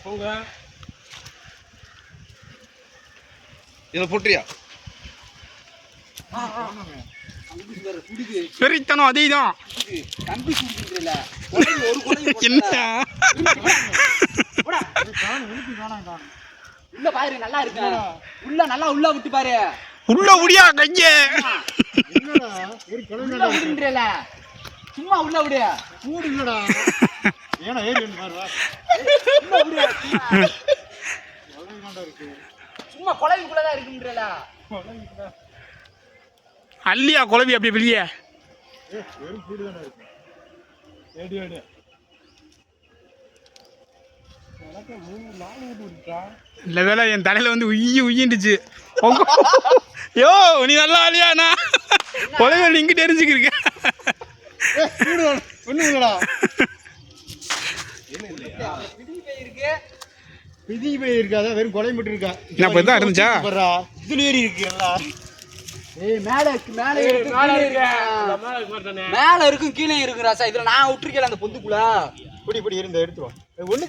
போங்க இதில் போட்டுறியா? பெரித்தனம் அதேதான். என்னையா உள்ள பாரு, நல்லா இருக்கு. உள்ள நல்லா உள்ள விட்டு பாரு. உள்ள முடியா கைய சும்மா உள்ள விடு. கூடு இல்லடா. ஏன்னா ஏறி பாருவா. சும்மா குழவிக்குள்ளதான் இருக்குன்றல. அல்லியா குழவி அப்படி வெளியே வெறும் கூடு தானே இருக்கு. ஏடி ஏடி எனக்கு 3-4 வீட்டு இருக்கா. இல்லை வேலை என் தலையில வந்து உய்யிண்டுச்சு. யோ நீ நல்லா ஆலியாண்ணா குழந்தை இங்கே தெரிஞ்சுக்கிறீங்க. ஒன்றும் இல்லடா. இருக்கு பிதி போய் இருக்காத, வெறும் கொலை மட்டும் இருக்கா. என்ன இப்போ தான் இருந்துச்சா? இதுல ஏறி இருக்கு எல்லாம். மேல இருக்கும் கீழே இருக்கு ராசா. இதுல நான் விட்டுருக்கேன் அந்த பொந்துக்குள்ள. இப்படி இருந்த எடுத்துருவோம். ஒண்ணு